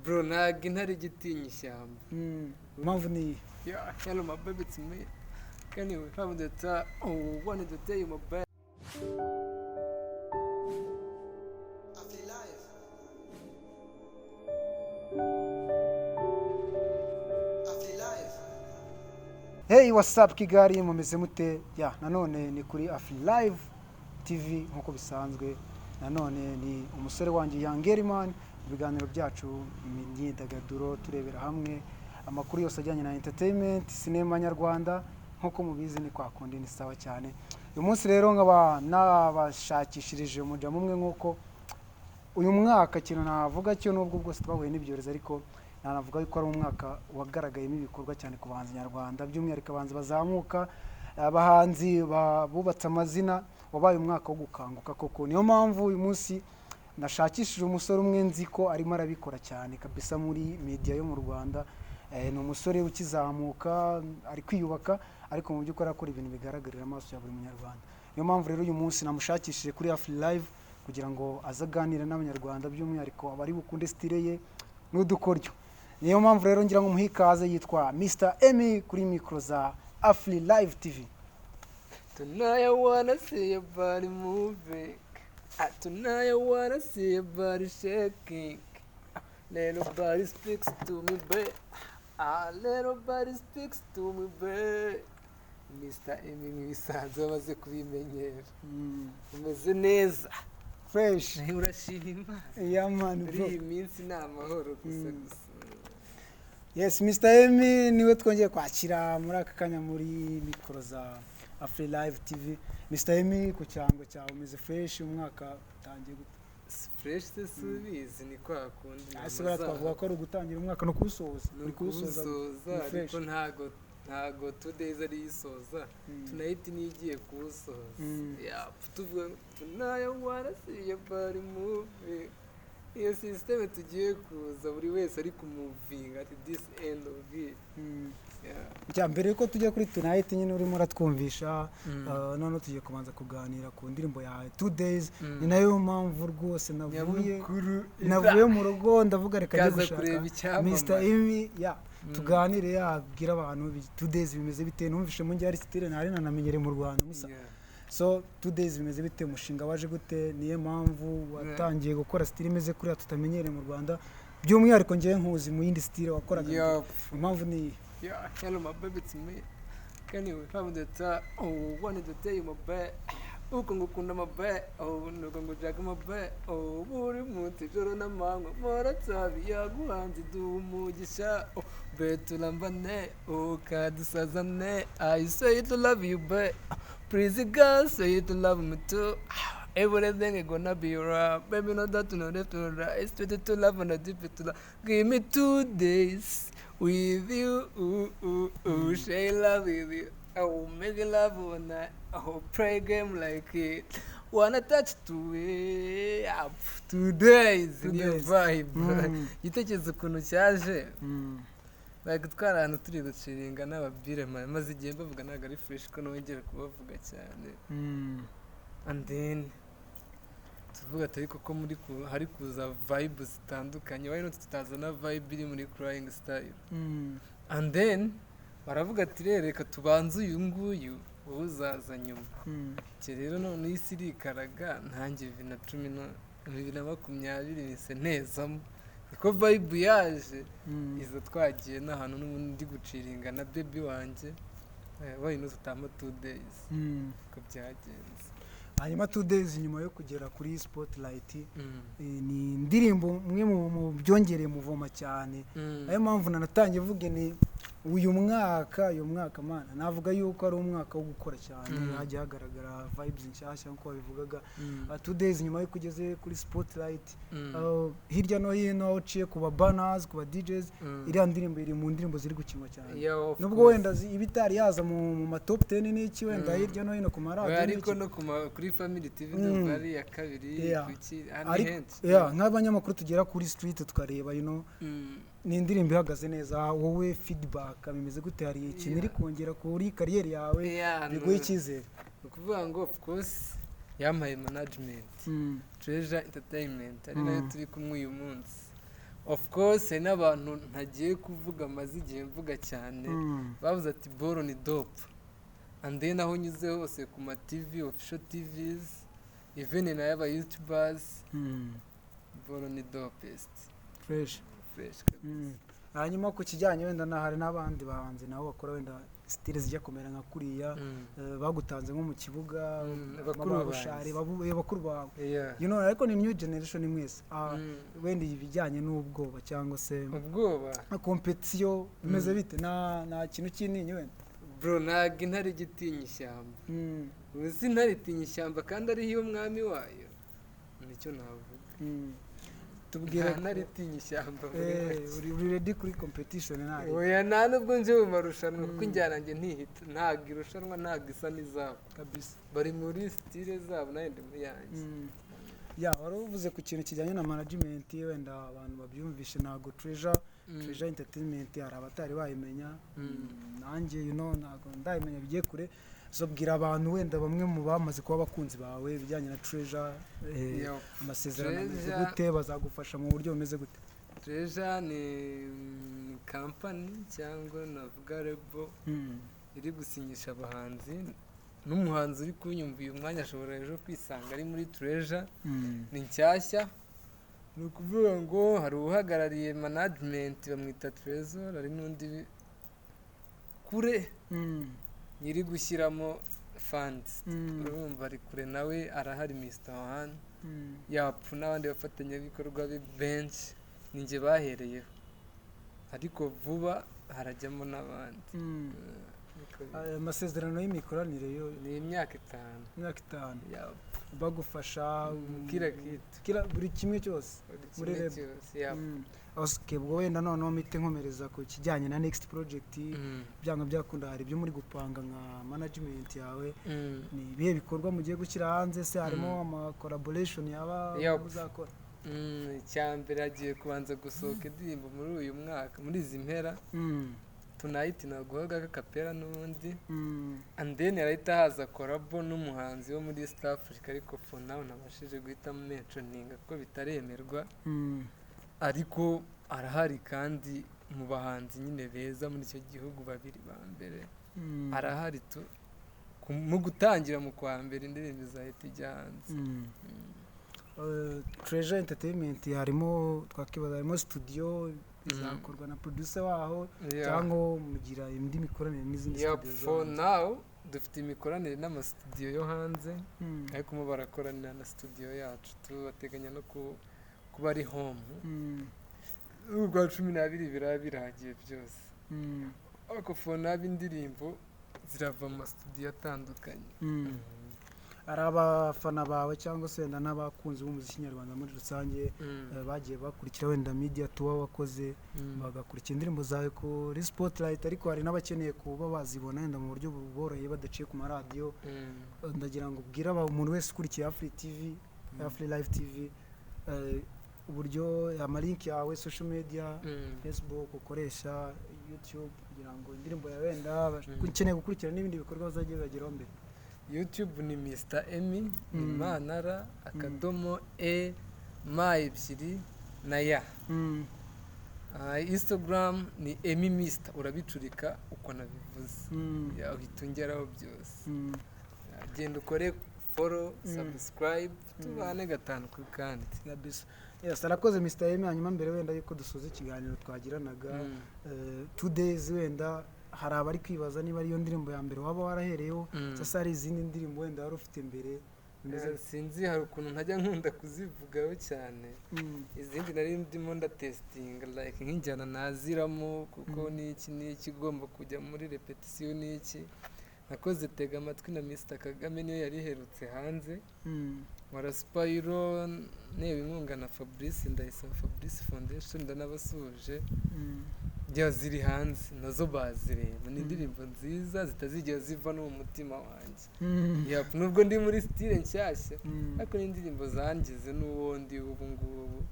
Bro, ntabwo intare igitinya ishyamba. Impamvu ni Yeah, hello my baby, it's me. Can you have the time? Oh, wanted to tell you my bad. Hey, what's up Kigali, mumeze mute? Nanone ni kuri Afri Live TV nkuko bisanzwe. Nanone ni umusore wanjye Yangerman, mu biganiro byacu imyidagaduro turebera hamwe amakuru yose ajyanye na entertainment, sinema nyarwanda nkuko mubizi ni kwa kundi ni sawa cyane. Uyu munsi rero nkaba nabashakishirije umuja mumwe nkuko uyu mwaka kintu navuga cyo nubwo bwose twahuye n'ibyorezo ariko nanavuga yuko ari umwaka wagaragayemo ibikorwa cyane ku bahanzi nyarwanda by'umwihariko abahanzi bazamuka, abahanzi bubatse amazina, wabaye umwaka wo gukanguka koko. Niyo mpamvu uyu munsi nashakishije umusore umwe nzi ko arimo arabikora cyane kabisa muri media yo mu Rwanda. Ni umusore ukizamuka ari kwiyubaka ariko mu by'ukuri akora ibintu bigaragarira amaso ya buri munyarwanda. Niyo mpamvu rero uyu munsi namushakishije kuri Afri Live kugira ngo azaganire n'abanyarwanda by'umwihariko abari bukunde style ye n'udukoryo. Niyo mpamvu rero ngira ngo muhikaze, yitwa Mr. Emmy kuri micro za Afri Live TV. Tonight I wanna see your body moving. Tonight I wanna see your body shaking. Little body speaks to me, babe. Little body speaks to me, babe. Mr. Emmy nk'ibisanzwe bamaze kubimenyera. Umeze neza. Fresh. Urashima. Yeah man bro. Iyi minsi ni amahoro gusa gusa. Yes, Mr. Emmy niwe twongeye kwakira muri aka kanya muri micro za Afri Live TV. Mr. Emmy ku cyango cyawe umeze fresh, umwaka utangiye gute? Fresh se subizi ni kwa kundi. Asibara twavuga ko ari ugutangira umwaka no kuwusoza. Uri kuwusoza ariko ntago 2 days ari isoza. Tonight ni igiye kuwusoza. Yeah, tuvuga tonight wanna see your body moving. Iyo system tugiye kuza buri wese ari kumuvinga at this end of it. Yeah. Mbere yuko tujya kuri tonight nyine urimo uratwumvisha, none tugiye kubanza kuganira ku ndirimbo ya 2 days. Ni nayo mpamvu rwose navuye mu rugo ndavuga reka njye gushaka Mr. Emmy tuganire, yabwira abantu 2 days bimeze bite. Numvishe mu njye ari style ntari nanamenyere mu Rwanda musa. So 2 days bimeze bite, umushinga waje gute, niye mpamvu watangiye gukora style imeze kuri tutamenyere mu Rwanda by'umwihariko ngiye nkuzi mu yindi style wakoraga. Impamvu ni yeah, hello my baby, it's me. Can you have the time? Oh, wanted to tell you my bad. Uko ngukunda my bad. Oh, nuko ngujaga my bad. Oh, buri munsi joro n'amanywa moratsabi yaguhanze dumugisha. Oh, betulambane ukadusazane. I say to love you but please God say to love me too. Everything is gonna be right. Baby, not that to know left to right. It's to love and a deep to love. Give me 2 days with you. Share love with you. I will make love all night. I will play game like it. Wanna touch to it. 2 days in your vibe. Gitekerezo ukuntu cyaje. Like twara ahantu turi guciringa n'ababire maze igihe bavuga ntago ari fresh ko nongera kubavuga cyane. And then tuvuga atari koko muri hari kuza vibe zitandukanye, why not tutazana vibe iri muri Crying Style. And then baravuga ati reka tubanze uyu nguyu wowe uzaza nyuma. Rero none isi irikaraga ntange 2020 nise nezamo ko vibe yaje izo twagiye n'ahantu n'ubundi guciringa na baby wanje. Why not tutama 2 days ko byagenze. Hanyuma 2 days nyuma yo kugera kuri Spotlight, ni indirimbo mwe mu byongereye muvoma cyane. Ayo mpamvu nanatangiye vuge ni uyu mwaka mana navuga yuko ari umwaka wo gukora cyane. Hagiye hagaragara vibes nshyashya nko babivugaga. 2 days nyuma yo kugeze kuri Spotlight, hirya no hino aho uciye ku ba banners, ku ba DJs, iriya ndirimbo iri mu ndirimbo ziri gukinwa cyane. Nubwo wenda ibitari yaza mu ma top 10 n'iki wenda hirya no hino ku maradiyo ariko no kuri Family TV bari ya kabiri kuki nk'abanyamakuru tugera kuri street tukareba ni indirimbo ihagaze neza. Wowe feedback bimeze gute, hari ikintu iri kongera kuri career yawe biguye icyizere? Ukuvuga ngo of course yampaye management Treasure Entertainment ari nayo turi kumwe uyu munsi. of course hari n'abantu ntagiye kuvuga amaze igihe mvuga cyane bavuze ati boro ni dope and then aho nyuze hose ku ma TV official TVs even na y'aba YouTubers boro ni dopest fresh kabisa. hanyuma ku kijyanye wenda hari n'abandi bahanzi nabo bakora wenda style zijya kumera nka kuriya bagutanze nko mu kibuga bakuru bawe you know ariko ni new generation mwese wenda ibijyanye n'ubwoba cyangwa se ubwoba competition imeze bite na kintu kinini wenda bro ntabwo intare igitinya ishyamba uzi intare itinya ishyamba kandi ariyo umwami wayo nicyo navuga tubwire intare itinya ishyamba uri ready kuri competition nawe oya nta nubwo nje mu marushanwa kuko injyana njye ntihita ntabwo irushanwa ntabwo isa n'izabo kabisa bari muri style zabo nayo ndi mu yanjye wari uvuze ku kintu kijyanye na management wenda abantu babyumvishe ntabwo Treasure Entertainment hari abatari bayimenya nanjye ntabwo ndayimenya bigiye kure so bwira abantu wenda bamwe mu bamaze kuba abakunzi bawe bijyanye na Treasure amasezerano ameze gute bazagufasha mu buryo bumeze gute Treasure ni company cyangwa navuga label iri gusinyisha abahanzi n'umuhanzi uri kunyumva uyu mwanya ashobora ejo kwisanga ari muri Treasure ni nshyashya ni ukuvuga ngo hari uhagarariye management bamwita Trezor hari n'undi kure nyiri gushyiramo funds urumva ari kure nawe arahari Mr. One yapfu n'abandi bafatanyabikorwa be benshi ninjye bahereyeho ariko vuba harajyamo n'abandi amasezerano y'imikoranire yo ni imyaka 5 bagufasha kira buri kimwe cyose muri ubwo wenda noneho mite nkomereza ku kijyanye na next project byanga byakunda hari ibyo muri gupanga nka management yawe ni ibihe bikorwa mugiye gushyira hanze se harimo ama collaboration yaba uzakora icyambere agiye kubanza gusohoka indirimbo muri uyu mwaka muri izi mpera tonight naguhaga akapera n'ubundi and then yarahita haza collabo n'umuhanzi wo muri East Africa ariko for now nabashije guhita mentioninga ko bitaremerwa ariko arahari kandi mu bahanzi nyine beza muri icyo gihugu babiri ba mbere arahari mu gutangira mu kwa mbere indirimbo zahita ijya hanze Treasure Entertainment harimo twakibaza harimo studio izakorwa na producer waho cyangwa mugira indi mikoranire n'izindi studio for now dufite imikoranire n'amastudio yo hanze ariko mu barakoranira na studio yacu tubateganya no kuba ari home ubwo 12 biraba biragiye byose ariko for now indirimbo zirava mu studio atandukanye ari abafana bawe cyangwa se wenda n'abakunzi b'umuziki nyarwanda muri rusange bagiye bakurikira wenda media tour wakoze bagakurikira indirimbo zawe kuri Spotlight ariko hari n'abakeneye kuba bazibona wenda mu buryo buboroheye badaciye ku maradiyo ndagira ngo ubwire umuntu wese ukurikiye Afri Live TV uburyo amalink yawe social media Facebook ukoresha YouTube kugira ngo indirimbo yawe wenda ukeneye gukurikira n'ibindi bikorwa bazagiye bageraho mbere YouTube ni Mr. Emmy Imanara akadomo ebyiri na ya Instagram ni Emmy Mr. urabicurika uko nabivuze uhita ungeraho byose genda ukore follow subscribe tubane gatanu ku kandi arakoze Mr. Emmy hanyuma mbere wenda yuko dusoza ikiganiro twagiranaga 2 days wenda hari abari kwibaza niba ariyo ndirimbo ya mbere waba warahereyeho sasa hari izindi ndirimbo wenda wari ufite mbere sinzi hari ukuntu ntajya nkunda kuzivugaho cyane izindi nari ndimo ndatestinga like nk'injyana naziramo kuko n'iki igomba kujya muri repetition n'iki nakoze tega amatwi na Mr. Kagame niyo yari iherutse hanze wara Spyro newe inkunga na Fabrice Ndayisaba Fabrice Foundation ndanabasuje bya ziri hanze nazo bazireba ni indirimbo nziza zitazigera ziva no mu mutima wanjye nubwo ndi muri style nshyashya ariko ni indirimbo zangize n'ubundi ubu ngubu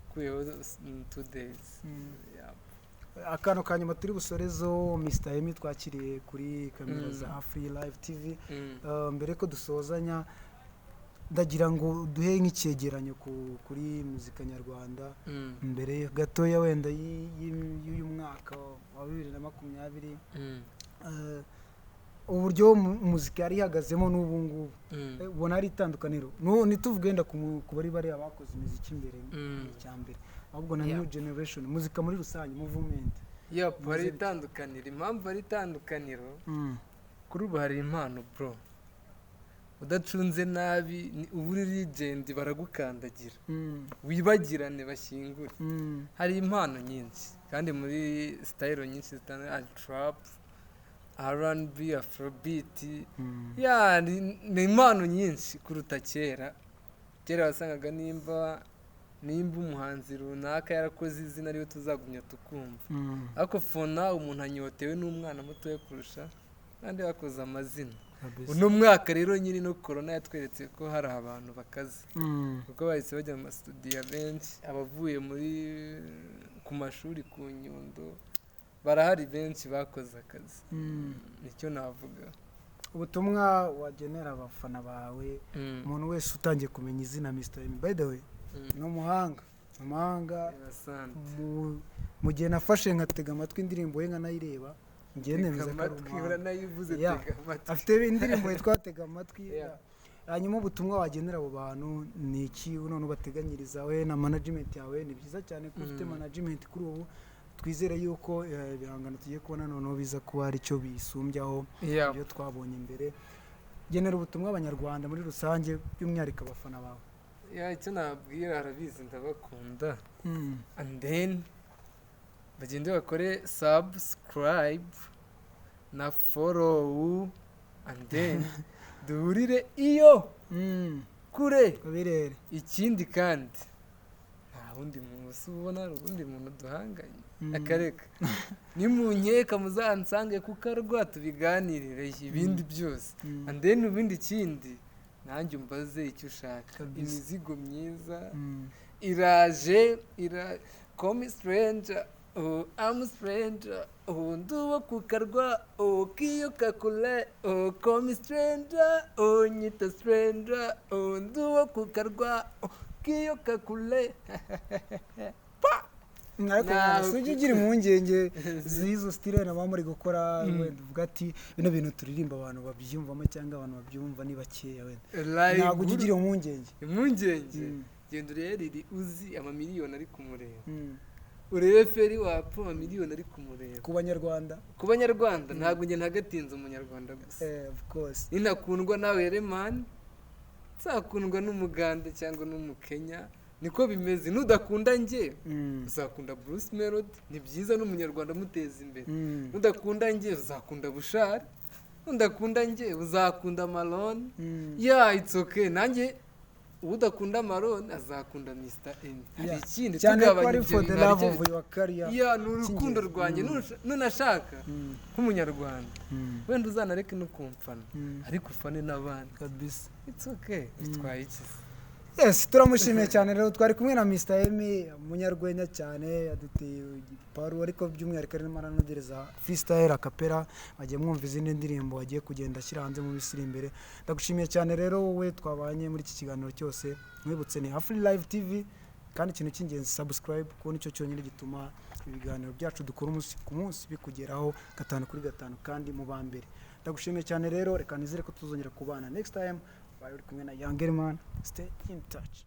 kuyeho 2 days akantu kanyuma turi busorezo Mr. Emmy twakiriye kuri kamera za Afri Live TV mbere ko dusozanya ndagira ngo duhe nk'icyegeranyo kuri muzika nyarwanda mbere gatoya wenda y'uyu mwaka wa 2020 uburyo muzika yari ihagazemo n'ubu ngubu ubona ari itandukaniro ntituvuge wenda ku bari abakoze imiziki imbere cyambere ahubwo na new generation muzika muri rusange movement hari itandukaniro. Impamvu ari itandukaniro kuri ubu hari impano bro, udacunze nabi ubu uri legend baragukandagira wibagirane bashyingure. Hari impano nyinshi kandi muri style nyinshi zitandukanye, trap, R&B, Afrobeat, ni impano nyinshi kuruta kera. Kera wasangaga nimba umuhanzi runaka yarakoze izina ariyo tuzagumya tukumva, ariko fona umuntu anyotewe n'umwana muto kurusha kandi yakoze amazina. Uno mwaka rero nyiri no corona yatweretse ko hari abantu bakaze, kuko bahise bajya mu studio benshi, abavuye muri ku mashuri ku Nyundo barahari benshi bakoze akazi. Nicyo navuga. Ubutumwa wagenera abafana bawe, umuntu wese utangiye kumenya izina Mr M, by the way no muhanga mu gihe nafashe nkatega amatwi indirimbo ye nkanayireba ngendemeza ko afite indirimbo twatega amatwi. Hanyuma ubutumwa wagenera abo bantu ni iki none ubateganyiriza we na management yawe? Ni byiza cyane ko ufite management kuri ubu, twizere yuko ibihangano tugiye kubona noneho biza kuba ari cyo bisumbyaho ibyo twabonye imbere. Genera ubutumwa abanyarwanda muri rusange, by'umwihariko abafana bawe. Icyo nabwira, arabizi ndabakunda, and then bagende bakore subscribe na follow, and then duhurire iyo kure birere. Ikindi kandi nta wundi muntu ubona, hari ubundi muntu duhanganye akareka nimunkeka muzansange kukarwa tubiganirire ibindi byose, and then ibindi kindi nanjye umbaze icyo ushaka. Imizigo myiza iraje, call me stranger, I'm stranger, nduwo kukarwa, kiyo kakule, call me stranger, nyita stranger, nduwo kukarwa, kiyo kakule. Sujya ugira impungenge z'izo style na bamuri gukora, wenda uvuga ati bino bintu turirimba abantu babyumvamo cyangwa abantu babyumva ni bakeya, wenda ntabwo ugira impungenge. Genda urebe uzi amamiliyoni ari kumureba, urebe Feri wapfa amamiliyoni ari kumureba. Ku banyarwanda ntabwo njye ntagatinze umunyarwanda gusa, of course ninakundwa nawe Reman, nzakundwa n'umuganda cyangwa n'umukenya. Niko bimeze. Nudakunda njye uzakunda Bruce Melody, ni byiza n'umunyarwanda muteza imbere. Nudakunda njye uzakunda Bushari, nudakunda njye uzakunda Malone. It's okay. Nanjye udakunda Malone azakunda Mr M. Hari ikindi tugabanya ibyo bintu. N'urukundo rwanjye nunashaka nk'umunyarwanda, wenda uzanareke no kumfana, ariko ufane n'abandi kabisa. It's okay. Bitwaye iki? Yes, turamushimiye cyane rero. Twari kumwe na Mr M, umunyarwenya cyane, yaduteye igiparu, ariko by'umwihariko arimo aranogereza freestyle acapella. Bagiye mwumva izindi ndirimbo agiye kugenda ashyira hanze mu bisiri imbere. Ndagushimiye cyane rero wowe twabanye muri iki kiganiro cyose. Mwibutse ni Afri Live TV, kandi ikintu cy'ingenzi subscribe, kuko nicyo cyonyine gituma ibiganiro byacu dukora umunsi ku munsi bikugeraho 5 kuri 5 kandi mu bambere. Ndagushimiye cyane rero, reka nizere ko tuzongera kubana next time. Bye, uri kumwe na Young German. Stay in touch.